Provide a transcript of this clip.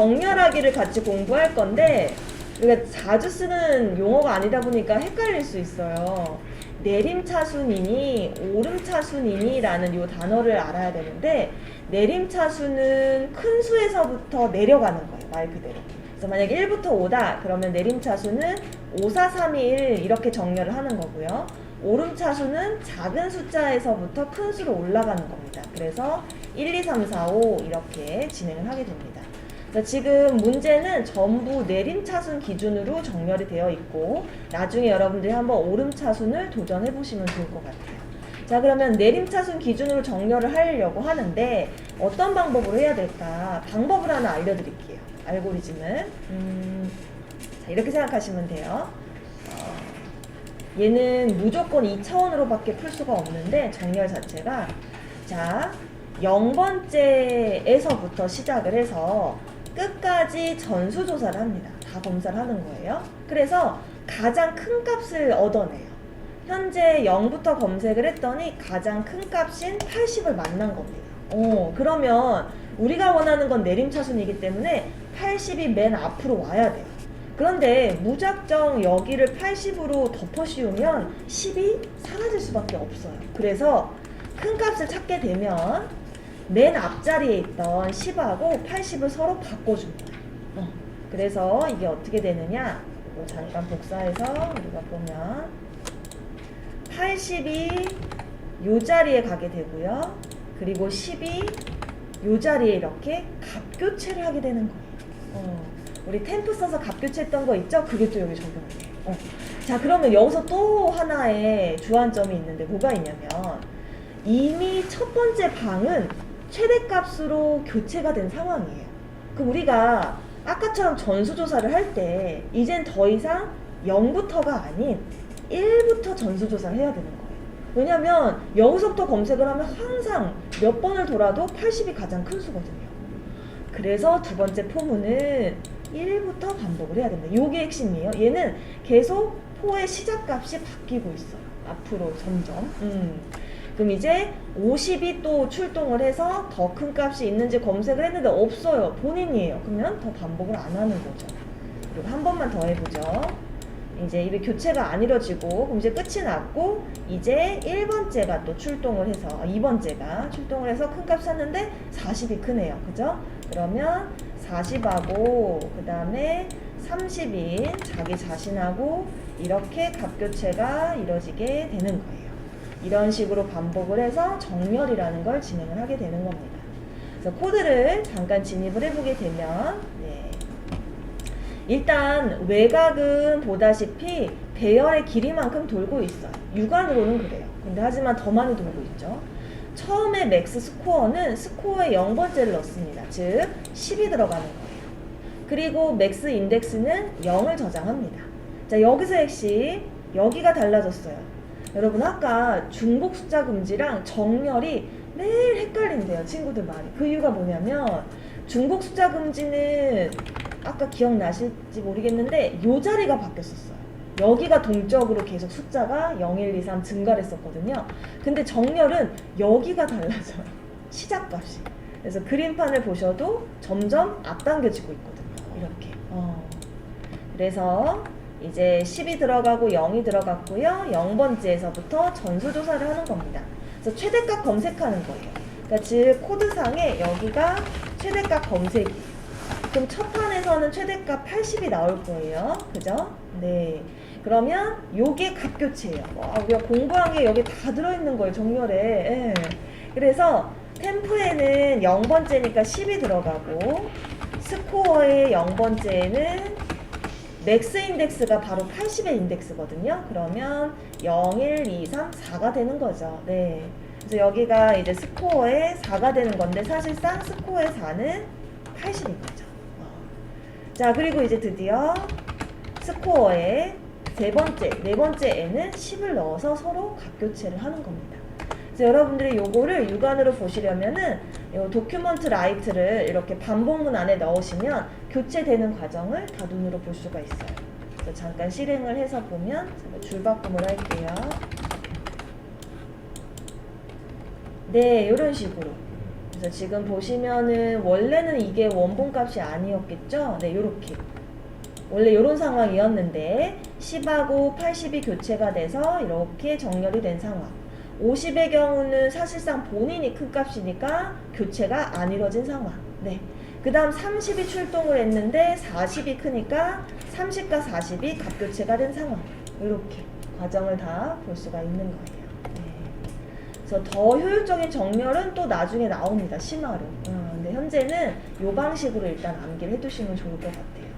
정렬하기를 같이 공부할 건데 우리가 자주 쓰는 용어가 아니다 보니까 헷갈릴 수 있어요. 내림차순이니 오름차순이니 라는 요 단어를 알아야 되는데, 내림차순은 큰 수에서부터 내려가는 거예요, 말 그대로. 그래서 만약 1부터 5다 그러면 내림차순은 5, 4, 3, 2, 1 이렇게 정렬을 하는 거고요. 오름차순은 작은 숫자에서부터 큰 수로 올라가는 겁니다. 그래서 1, 2, 3, 4, 5 이렇게 진행을 하게 됩니다. 지금 문제는 전부 내림차순 기준으로 정렬이 되어 있고, 나중에 여러분들이 한번 오름차순을 도전해 보시면 좋을 것 같아요. 자, 그러면 내림차순 기준으로 정렬을 하려고 하는데 어떤 방법으로 해야 될까? 방법을 하나 알려드릴게요. 알고리즘을. 자, 이렇게 생각하시면 돼요. 얘는 무조건 2차원으로밖에 풀 수가 없는데, 정렬 자체가, 자, 0번째에서부터 시작을 해서 끝까지 전수조사를 합니다. 다 검사를 하는 거예요. 그래서 가장 큰 값을 얻어내요. 현재 0부터 검색을 했더니 가장 큰 값인 80을 만난 겁니다. 그러면 우리가 원하는 건 내림차순이기 때문에 80이 맨 앞으로 와야 돼요. 그런데 무작정 여기를 80으로 덮어 씌우면 10이 사라질 수밖에 없어요. 그래서 큰 값을 찾게 되면 맨 앞자리에 있던 10하고 80을 서로 바꿔줍니다. 그래서 이게 어떻게 되느냐, 잠깐 복사해서 우리가 보면 80이 요 자리에 가게 되고요. 그리고 10이 요 자리에 이렇게 값교체를 하게 되는 거예요. 우리 템프 써서 값교체했던 거 있죠? 그게 또 여기 적용돼요. 자, 그러면 여기서 또 하나의 주안점이 있는데 뭐가 있냐면, 이미 첫 번째 방은 최대값으로 교체가 된 상황이에요. 그럼 우리가 아까처럼 전수조사를 할 때 이젠 더 이상 0부터가 아닌 1부터 전수조사를 해야 되는 거예요. 왜냐면 여기서부터 검색을 하면 항상 몇 번을 돌아도 80이 가장 큰 수거든요. 그래서 두 번째 포문은 1부터 반복을 해야 됩니다. 요게 핵심이에요. 얘는 계속 포의 시작값이 바뀌고 있어요. 앞으로 점점. 그럼 이제 50이 또 출동을 해서 더 큰 값이 있는지 검색을 했는데 없어요. 본인이에요. 그러면 더 반복을 안 하는 거죠. 그리고 한 번만 더 해보죠. 이제 이게 교체가 안 이루어지고, 그럼 이제 끝이 났고, 이제 1번째가 또 출동을 해서, 2번째가 출동을 해서 큰 값 찾는데 40이 크네요. 그죠? 그러면 40하고 그 다음에 30인 자기 자신하고 이렇게 값교체가 이루어지게 되는 거예요. 이런 식으로 반복을 해서 정렬이라는 걸 진행을 하게 되는 겁니다. 그래서 코드를 잠깐 진입을 해보게 되면, 일단 외곽은 보다시피 배열의 길이만큼 돌고 있어요. 육안으로는 그래요. 근데 하지만 더 많이 돌고 있죠. 처음에 맥스 스코어는 스코어에 0번째를 넣습니다. 즉 10이 들어가는 거예요. 그리고 맥스 인덱스는 0을 저장합니다. 자, 여기서 핵심, 여기가 달라졌어요. 여러분, 아까 중복 숫자 금지랑 정렬이 매일 헷갈린대요, 친구들 많이. 그 이유가 뭐냐면, 중복 숫자 금지는 아까 기억나실지 모르겠는데 요 자리가 바뀌었었어요. 여기가 동적으로 계속 숫자가 0, 1, 2, 3 증가를 했었거든요. 근데 정렬은 여기가 달라져요. 시작값이. 그래서 그림판을 보셔도 점점 앞당겨지고 있거든요. 이렇게. 그래서 이제 10이 들어가고 0이 들어갔고요. 0번째에서부터 전수조사를 하는 겁니다. 그래서 최대값 검색하는 거예요. 그러니까 즉 코드상에 여기가 최대값 검색이에요. 그럼 첫 판에서는 최대값 80이 나올 거예요. 그죠? 네. 그러면 요게 값교체예요. 우리가 공부한 게 여기 다 들어있는 거예요. 정렬에. 예. 그래서 템프에는 0번째니까 10이 들어가고, 스코어의 0번째에는 맥스 인덱스가 바로 80의 인덱스거든요. 그러면 0, 1, 2, 3, 4가 되는 거죠. 네. 그래서 여기가 이제 스코어의 4가 되는 건데, 사실상 스코어의 4는 80인 거죠. 자, 그리고 이제 드디어 스코어의 네 번째에는 10을 넣어서 서로 값교체를 하는 겁니다. 그래서 여러분들이 요거를 육안으로 보시려면은 요 도큐먼트 라이트를 이렇게 반복문 안에 넣으시면 교체되는 과정을 다 눈으로 볼 수가 있어요. 그래서 잠깐 실행을 해서 보면, 줄바꿈을 할게요. 네, 이런 식으로. 그래서 지금 보시면은 원래는 이게 원본값이 아니었겠죠? 네, 요렇게. 원래 이런 상황이었는데 10하고 80이 교체가 돼서 이렇게 정렬이 된 상황. 50의 경우는 사실상 본인이 큰 값이니까 교체가 안 이루어진 상황. 네. 그 다음 30이 출동을 했는데 40이 크니까 30과 40이 값교체가 된 상황. 이렇게 과정을 다 볼 수가 있는 거예요. 네. 그래서 더 효율적인 정렬은 또 나중에 나옵니다. 심화로. 근데 현재는 이 방식으로 일단 암기를 해두시면 좋을 것 같아요.